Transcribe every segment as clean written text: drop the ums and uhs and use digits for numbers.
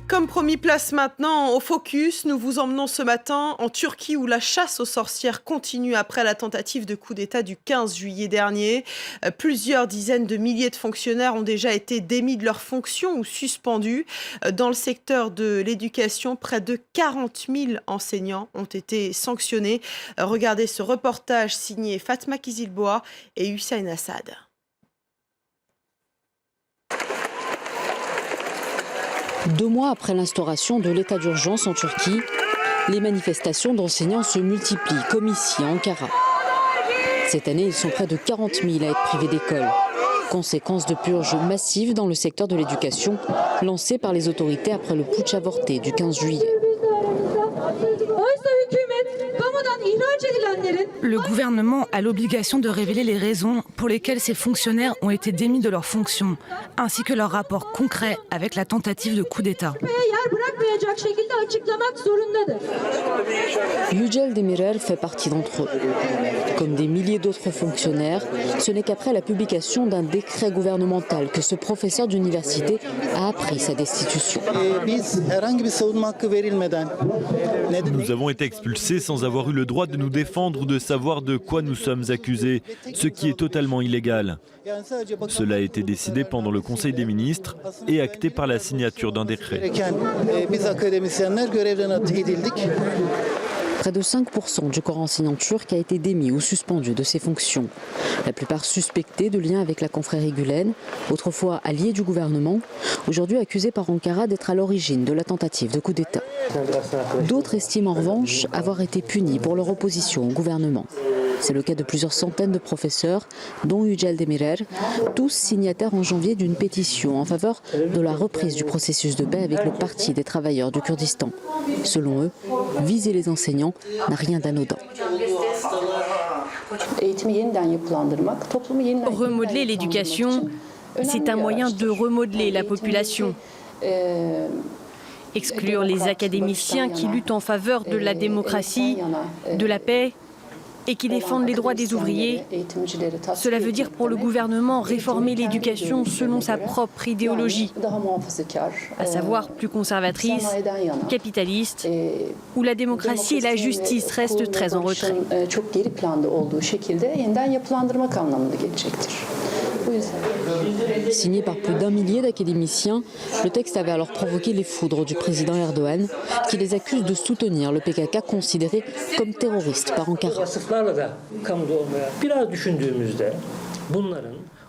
Comme promis, place maintenant au Focus. Nous vous emmenons ce matin en Turquie où la chasse aux sorcières continue après la tentative de coup d'État du 15 juillet dernier. Plusieurs dizaines de milliers de fonctionnaires ont déjà été démis de leurs fonctions ou suspendus. Dans le secteur de l'éducation, près de 40 000 enseignants ont été sanctionnés. Regardez ce reportage signé Fatma Kizilboa et Hussein Assad. Deux mois après l'instauration de l'état d'urgence en Turquie, les manifestations d'enseignants se multiplient, comme ici à Ankara. Cette année, ils sont près de 40 000 à être privés d'école. Conséquence de purges massives dans le secteur de l'éducation, lancées par les autorités après le putsch avorté du 15 juillet. Le gouvernement a l'obligation de révéler les raisons pour lesquelles ces fonctionnaires ont été démis de leurs fonctions, ainsi que leur rapport concret avec la tentative de coup d'État. Yücel Demirel fait partie d'entre eux. Comme des milliers d'autres fonctionnaires, ce n'est qu'après la publication d'un décret gouvernemental que ce professeur d'université a appris sa destitution. Nous avons été expulsés sans avoir eu le droit de nous défendre ou de savoir de quoi nous sommes accusés, ce qui est totalement illégal. Cela a été décidé pendant le Conseil des ministres et acté par la signature d'un décret. Près de 5% du corps enseignant turc a été démis ou suspendu de ses fonctions. La plupart suspectés de liens avec la confrérie Gülen, autrefois alliés du gouvernement, aujourd'hui accusés par Ankara d'être à l'origine de la tentative de coup d'État. D'autres estiment en revanche avoir été punis pour leur opposition au gouvernement. C'est le cas de plusieurs centaines de professeurs, dont Yücel Demirel, tous signataires en janvier d'une pétition en faveur de la reprise du processus de paix avec le Parti des travailleurs du Kurdistan. Selon eux, viser les enseignants n'a rien d'anodin. Remodeler l'éducation, c'est un moyen de remodeler la population. Exclure les académiciens qui luttent en faveur de la démocratie, de la paix et qui défendent les droits des ouvriers. Cela veut dire pour le gouvernement réformer l'éducation selon sa propre idéologie, à savoir plus conservatrice, capitaliste, où la démocratie et la justice restent très en retrait. Signé par plus d'1 millier d'académiciens, le texte avait alors provoqué les foudres du président Erdogan, qui les accuse de soutenir le PKK considéré comme terroriste par Ankara.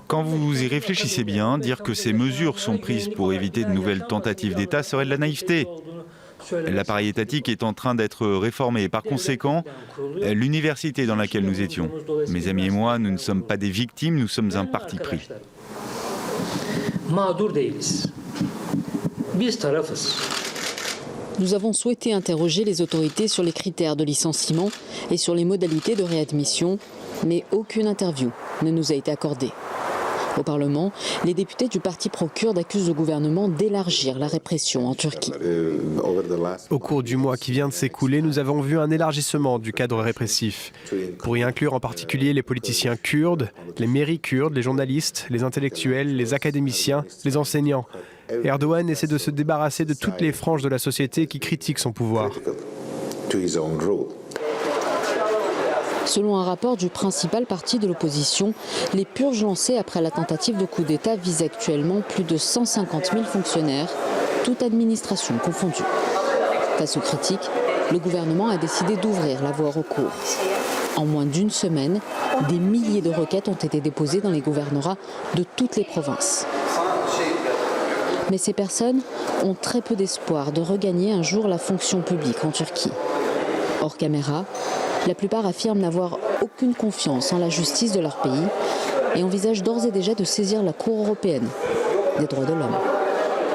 Quand vous y réfléchissez bien, dire que ces mesures sont prises pour éviter de nouvelles tentatives d'État serait de la naïveté. L'appareil étatique est en train d'être réformé et par conséquent, l'université dans laquelle nous étions, mes amis et moi, nous ne sommes pas des victimes, nous sommes un parti pris. Nous avons souhaité interroger les autorités sur les critères de licenciement et sur les modalités de réadmission, mais aucune interview ne nous a été accordée. Au Parlement, les députés du parti pro-kurde accusent le gouvernement d'élargir la répression en Turquie. Au cours du mois qui vient de s'écouler, nous avons vu un élargissement du cadre répressif, pour y inclure en particulier les politiciens kurdes, les mairies kurdes, les journalistes, les intellectuels, les académiciens, les enseignants. Erdogan essaie de se débarrasser de toutes les franges de la société qui critiquent son pouvoir. Selon un rapport du principal parti de l'opposition, les purges lancées après la tentative de coup d'État visent actuellement plus de 150 000 fonctionnaires, toute administration confondue. Face aux critiques, le gouvernement a décidé d'ouvrir la voie au recours. En moins d'une semaine, des milliers de requêtes ont été déposées dans les gouvernorats de toutes les provinces. Mais ces personnes ont très peu d'espoir de regagner un jour la fonction publique en Turquie. Hors caméra, la plupart affirment n'avoir aucune confiance en la justice de leur pays et envisagent d'ores et déjà de saisir la Cour européenne des droits de l'homme.